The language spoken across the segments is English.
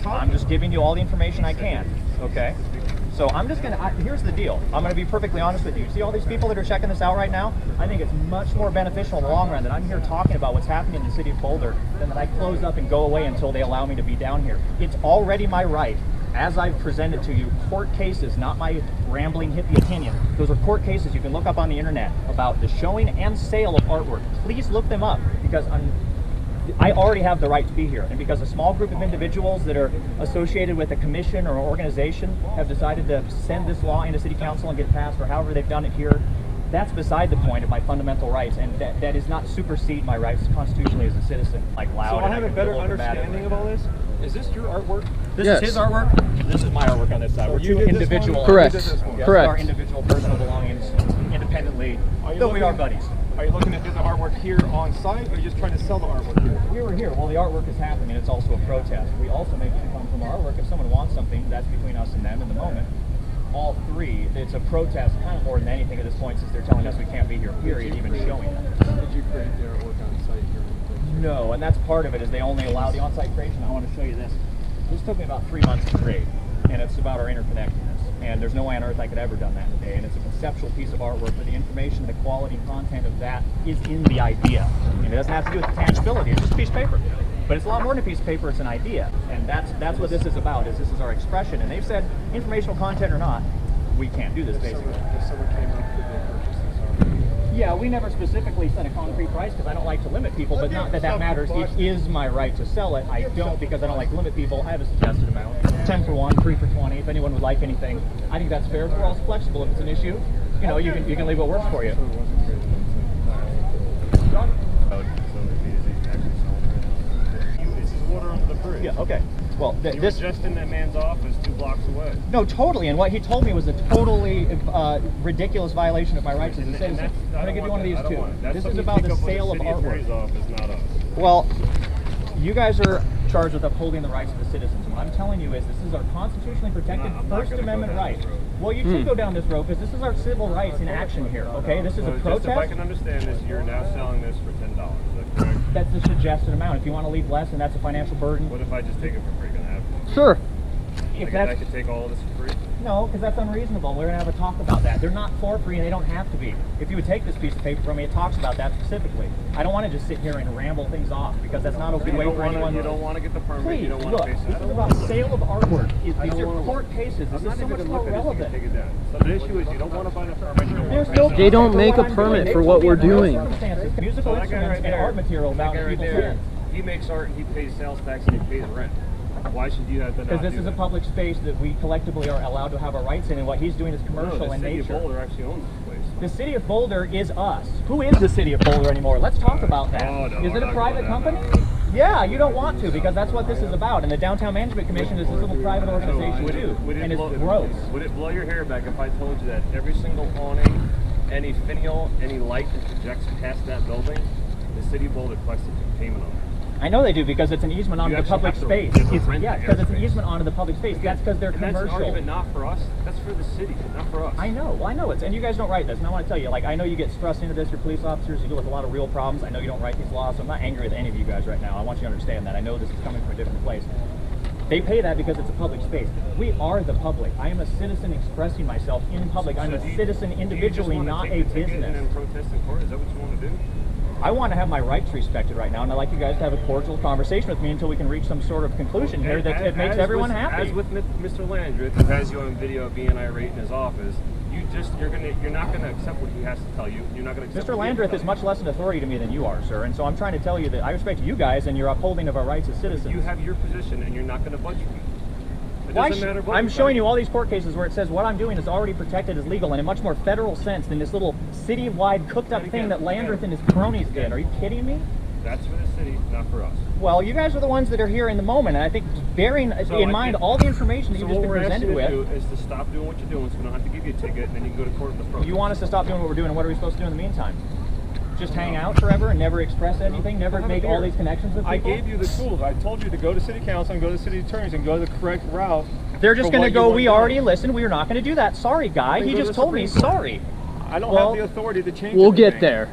I'm just giving you all the information I can, okay? So I'm just gonna, here's the deal. I'm gonna be perfectly honest with you. See all these people that are checking this out right now? I think it's much more beneficial in the long run that I'm here talking about what's happening in the city of Boulder than that I close up and go away until they allow me to be down here. It's already my right, as I've presented to you, court cases, not my rambling hippie opinion. Those are court cases you can look up on the internet about the showing and sale of artwork. Please look them up because I already have the right to be here, and because a small group of individuals that are associated with a commission or an organization have decided to send this law into city council and get it passed, or however they've done it here, that's beside the point of my fundamental rights, and that does not supersede my rights constitutionally as a citizen. Like loud. So I have a better understanding of all this. Is this your artwork? This is his artwork. This is my artwork on this side. So We're two individual. Correct. Correct. Our individual personal belongings, independently. Though we are buddies. Are you looking at the artwork here on site, or are you just trying to sell the artwork here? We were here. Well, the artwork is happening. It's also a protest. We also make income from our artwork. If someone wants something, that's between us and them in the moment. All three, it's a protest kind of more than anything at this point, since they're telling us we can't be here, period, even showing them. Did you create the artwork on site here? No, and that's part of it, is they only allow the on-site creation. I want to show you this. This took me about 3 months to create, and it's about our interconnectedness. And there's no way on earth I could ever done that in a day. And it's a conceptual piece of artwork, but the information, the quality, content of that is in the idea. And it doesn't have to do with the tangibility. It's just a piece of paper. But it's a lot more than a piece of paper. It's an idea. And that's what this is about. Is this is our expression. And they've said, informational content or not, we can't do this basically. If someone came up with a purchase this artwork. Yeah, we never specifically set a concrete price because I don't like to limit people, but not that that matters. It is my right to sell it. I don't because I don't like to limit people. I have a suggested amount. 10 for 1, 3 for 20. If anyone would like anything, I think that's fair. We're also flexible. If it's an issue, you know, you can leave what works for you. This is water under the bridge. Yeah, okay. Well, You were just in that man's office 2 blocks away. No, totally. And what he told me was a totally ridiculous violation of my rights as a citizen. I'm going to give you one of these too. This is about the sale of artwork. Office, not us. Well, you guys are charged with upholding the rights of the citizens. What I'm telling you is this is our constitutionally protected First Amendment right. Well, you should go down this road because this is our civil rights in action here, okay? This is a protest. Just if I can understand this, you're now selling this for $10, is that correct? That's the suggested amount. If you want to leave less, and that's a financial burden. What if I just take it for free? Can I have it? Sure. If I could take all of this for free? No, because that's unreasonable. We're going to have a talk about that. They're not for free and they don't have to be. If you would take this piece of paper from me, it talks about that specifically. I don't want to just sit here and ramble things off because that's not a good way for anyone. You don't want to get the permit. Please, you don't want look, to pay this is about sale of artwork. These are court cases. This is so much more relevant. Take it down. So the issue is you don't want to buy the permit. You don't want to pay They don't make a permit for what we're doing. Musical instruments and art material about people's hands. He makes art and he pays sales tax and he pays rent. Why should you have to not do that? Because this is a public space that we collectively are allowed to have our rights in, and what he's doing is commercial in nature. The city of Boulder actually owns this place. The city of Boulder is us. Who is the city of Boulder anymore? Let's talk about that. Oh, no, is it a private company? Yeah, you don't want to because that's what this is about. And the Downtown Management Commission is this little private organization too, and it's gross. Would it blow your hair back if I told you that every single awning, any finial, any light that projects past that building, the city of Boulder collects a payment on it? I know they do because it's an easement onto the public space. Yeah, because it's an easement onto the public space. That's because they're commercial. That's an argument not for us. That's for the city, not for us. I know it's, and you guys don't write this. And I want to tell you, like, I know you get thrust into this. You're police officers. You deal with a lot of real problems. I know you don't write these laws, so I'm not angry with any of you guys right now. I want you to understand that. I know this is coming from a different place. They pay that because it's a public space. We are the public. I am a citizen expressing myself in public. I'm a citizen individually, not a business. And then protest in court? Is that what you want to do? I want to have my rights respected right now, and I'd like you guys to have a cordial conversation with me until we can reach some sort of conclusion here that makes everyone happy. As with Mr. Landreth, who has you on video being irate in his office, you're not gonna accept what he has to tell you. You're not gonna accept. Mr. Landreth is much less an authority to me than you are, sir, and so I'm trying to tell you that I respect you guys and your upholding of our rights as citizens. You have your position, and you're not gonna budge from it. I'm showing you all these court cases where it says what I'm doing is already protected as legal in a much more federal sense than this little city-wide cooked-up thing that Landreth and his cronies did. Are you kidding me? That's for the city, not for us. Well, you guys are the ones that are here in the moment, and I think bearing in mind all the information that you've just been presented with. So what we're asking you to do is to stop doing what you're doing so we don't have to give you a ticket, and then you can go to court with the protest. You want us to stop doing what we're doing, and what are we supposed to do in the meantime? Just hang out forever and never express anything, never make all these connections with people? I gave you the tools. I told you to go to city council and go to city attorneys and go the correct route. They're just going to go, we already listened, we are not going to do that. Sorry, guy. He just told me, sorry. I don't have the authority to change We'll get there.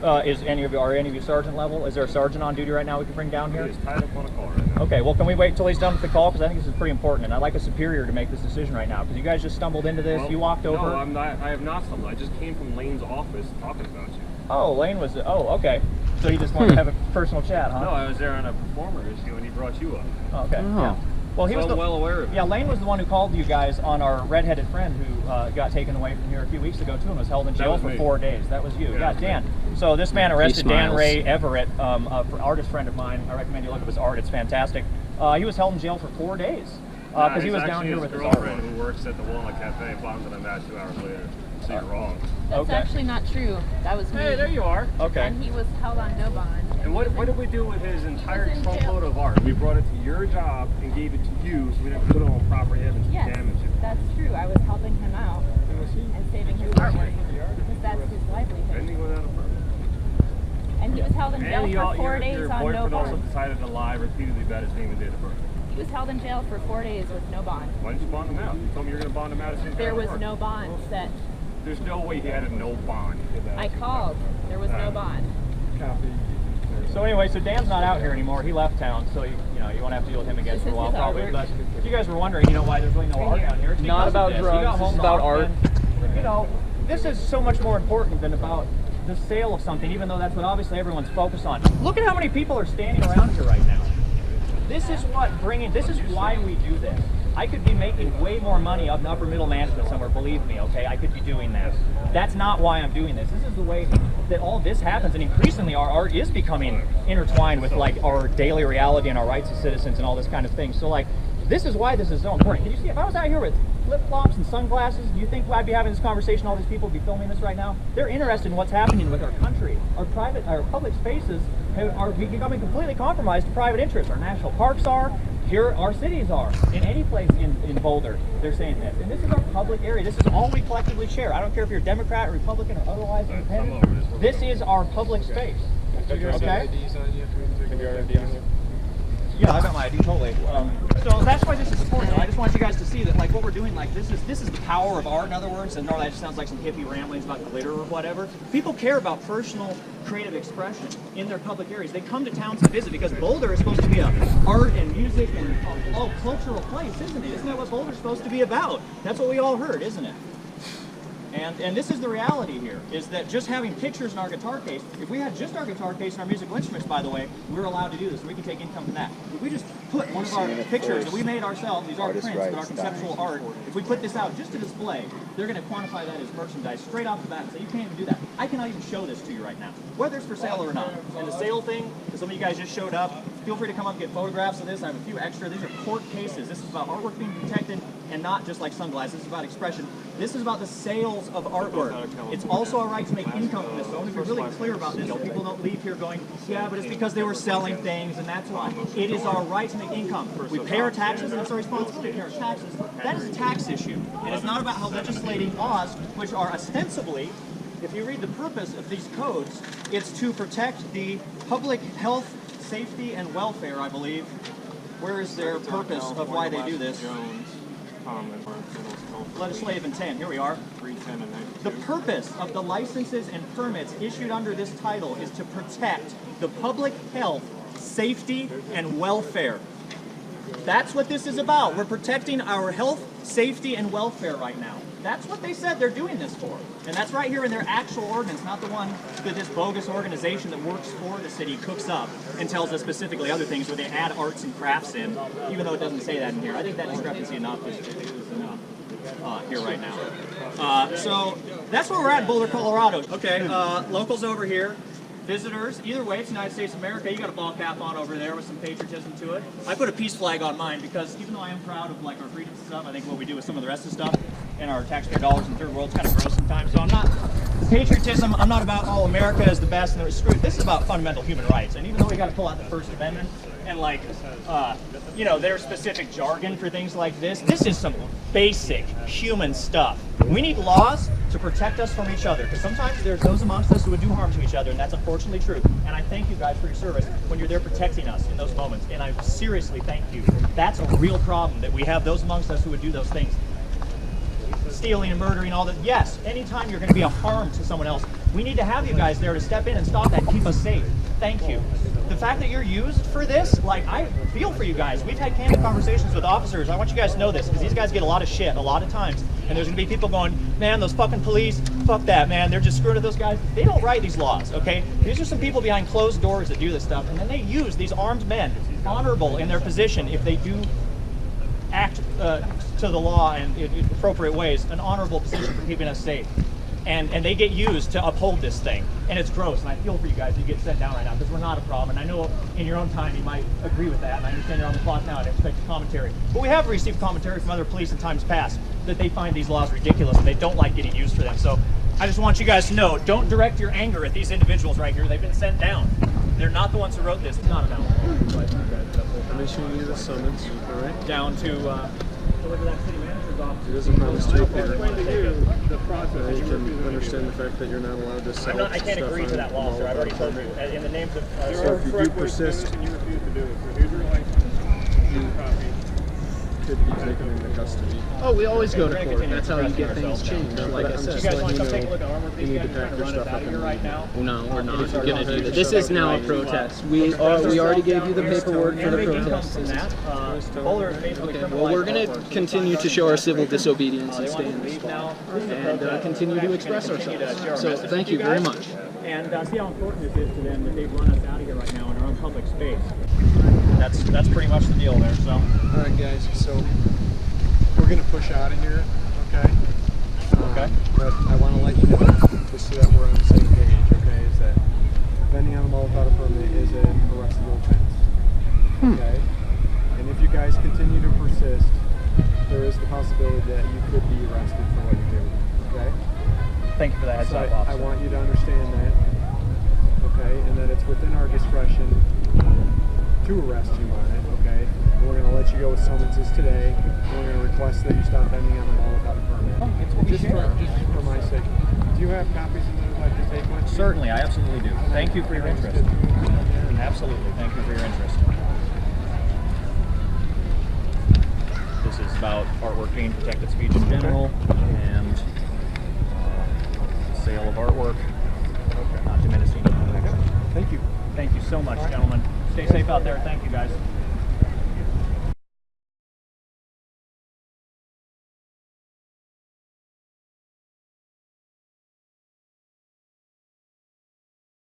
Are any of you sergeant level? Is there a sergeant on duty right now we can bring down here? He is tied up on a car right now. Okay, well, can we wait till he's done with the call? Because I think this is pretty important, and I'd like a superior to make this decision right now. Because you guys just stumbled into this, Well, you walked over. No, I'm not. I have not stumbled. I just came from Lane's office talking about you. Oh, Lane was, oh, okay. So you just wanted to have a personal chat, huh? No, I was there on a performer issue, and he brought you up. Oh, okay, Oh. yeah. Well, he So was I'm well aware of it. Yeah, Lane was the one who called you guys on our redheaded friend who got taken away from here a few weeks ago too and was held in jail was for me. 4 days. That was you. Yeah, Yeah, that was Dan. So this man arrested Dan smiles. Ray Everett, artist friend of mine. I recommend you look up his art. It's fantastic. He was held in jail for 4 days because he was down here with his girlfriend artwork. who works at the Walnut Cafe and bombed him out 2 hours later. So you're wrong. That's Okay. actually not true. That was me. Hey, there you are. Okay. And he was held on no bond. And what did we do with his entire He was in trunk jail. load of art? We brought it to your job and gave it to you so we didn't put it on property evidence to Yes, damage it. that's true. I was helping him out and saving his artwork because that's his And livelihood. he went out of permit. And he was held in jail And for 4 your days on no boyfriend also bond. decided to lie repeatedly about his name and date of birth. He was held in jail for 4 days with no bond. Why didn't you bond him out? You told me you were going to bond him out as soon as There you was got to no work. bond set. There's no way he had a no bond. I called. There was no bond. So anyway, so Dan's not out here anymore. He left town, so you won't have to deal with him again This for a is while his probably. artwork. But if you guys were wondering, why there's really no art down here, it's Not because of about this. He drugs, got this home is about off, art. and, this is so much more important than about the sale of something, even though that's what obviously everyone's focused on. Look at how many people are standing around here right now. This is why we do this. I could be making way more money up in upper middle management somewhere, believe me, okay? I could be doing that. That's not why I'm doing this. This is the way that all this happens, and increasingly our art is becoming intertwined with like our daily reality and our rights as citizens and all this kind of thing. So like, this is why this is so important. Can you see, if I was out here with flip-flops and sunglasses, do you think I'd be having this conversation, all these people would be filming this right now? They're interested in what's happening with our country. Our public spaces are becoming completely compromised to private interests. Our national parks are, here our cities are. In any place in Boulder, they're saying this. And this is our public area. This is all we collectively share. I don't care if you're Democrat, or Republican, or otherwise independent. This is our public space. Okay? Yeah, I got my ID totally. So that's why this is important. I just want you guys to see that, like, what we're doing, like, this is the power of art. In other words, and normally that just sounds like some hippie ramblings about glitter or whatever. People care about personal, creative expression in their public areas. They come to towns to visit because Boulder is supposed to be a art and music and all cultural place, isn't it? Isn't that what Boulder's supposed to be about? That's what we all heard, isn't it? And this is the reality here, is that just having pictures in our guitar case, if we had just our guitar case and our musical instruments, by the way, we're allowed to do this. We can take income from that. If we just put one of our pictures that we made ourselves, these art prints, that our conceptual art, if we put this out just to display, they're going to quantify that as merchandise straight off the bat and say, you can't even do that. I cannot even show this to you right now, whether it's for sale or not. And the sale thing, some of you guys just showed up, feel free to come up and get photographs of this. I have a few extra. These are court cases. This is about artwork being protected and not just like sunglasses. This is about expression. This is about the sales of artwork. It's also our right to make income from this. So I want to be really clear about this so people don't leave here going, yeah, but it's because they were selling things and that's why. It is our right to make income. We pay our taxes and it's our responsibility to pay our taxes. That is a tax issue. And it's not about how legislating laws, which are ostensibly, if you read the purpose of these codes, it's to protect the public health, safety, and welfare, I believe. Where is their purpose of why they do this? Legislative intent, here we are. The purpose of the licenses and permits issued under this title is to protect the public health, safety, and welfare. That's what this is about. We're protecting our health, safety, and welfare right now. That's what they said they're doing this for. And that's right here in their actual ordinance, not the one that this bogus organization that works for the city cooks up and tells us specifically other things where they add arts and crafts in, even though it doesn't say that in here. I think that discrepancy enough is enough here right now. So that's where we're at in Boulder, Colorado. Okay, locals over here. Visitors, either way, it's United States of America. You got a ball cap on over there with some patriotism to it. I put a peace flag on mine because even though I am proud of like our freedoms and stuff, I think what we do with some of the rest of the stuff and our taxpayer dollars in the third world is kind of gross sometimes. So I'm not patriotism. I'm not about all America is the best and they're screwed. This is about fundamental human rights. And even though we got to pull out the First Amendment and like their specific jargon for things like this is some basic human stuff. We need laws to protect us from each other, because sometimes there's those amongst us who would do harm to each other, and that's unfortunately true. And I thank you guys for your service when you're there protecting us in those moments, and I seriously thank you. That's a real problem, that we have those amongst us who would do those things. Stealing and murdering, all that. Yes, anytime you're going to be a harm to someone else, we need to have you guys there to step in and stop that and keep us safe. Thank you. the fact that you're used for this, like, I feel for you guys. We've had candid conversations with officers. I want you guys to know this, because these guys get a lot of shit a lot of times. And there's going to be people going, man, those fucking police, fuck that, man. They're just screwing with those guys. They don't write these laws, okay? These are some people behind closed doors that do this stuff. And then they use these armed men, honorable in their position, if they do act to the law and in appropriate ways, an honorable position for keeping us safe. And they get used to uphold this thing. And it's gross, and I feel for you guys who get sent down right now, because we're not a problem. And I know in your own time you might agree with that, and I understand you're on the clock now and expect a commentary. But we have received commentary from other police in times past that they find these laws ridiculous and they don't like getting used for them. So I just want you guys to know, don't direct your anger at these individuals right here. They've been sent down. They're not the ones who wrote this. It's not about I'm issuing you the summons, all right? down to deliver that city manager's office. It doesn't promise to appear. Explain to you the process. You can understand the fact that you're not allowed to sell I can't stuff agree to on that law, sir. I've already told you. In the names of So if you do persist, And you refuse to do it. So here's your license. Here's your copy. could be taken into custody. Oh, we always go to court. That's how you get things changed. Like I I'm said. just you guys want letting to come you take a look at armor? you need to pack your stuff up here and right now. No, we're not gonna do that. This is now a protest. We already gave you the paperwork for the protest. Boulder is basically Okay, well, we're going to continue to show our civil disobedience and stay in this spot and continue to express ourselves. So thank you very much. And see how important this is to them that they've run us out of here right now in our own public space. That's pretty much the deal there. So. All right, guys. So we're gonna push out of here, okay? Okay. But I want to let you know, just so that we're on the same page, okay? Is that vending on the mall without a permit is an arrestable offense, okay? And if you guys continue to persist, there is the possibility that you could be arrested for what you're doing, okay? Thank you for that heads So up, I officer. want you to understand that, okay? And that it's within our discretion to arrest you on it, okay? And we're going to let you go with summonses today. We're going to request that you stop vending on the mall without a permit. It's what we Just share. for my sake. Do you have copies of those I'd like to take with you? Certainly, I absolutely do. Thank you for your interest. Absolutely, thank you for your interest. This is about artwork being protected speech in general and sale of artwork, not diminishing. Thank you. Thank you so much, gentlemen. Stay safe out there. Thank you, guys.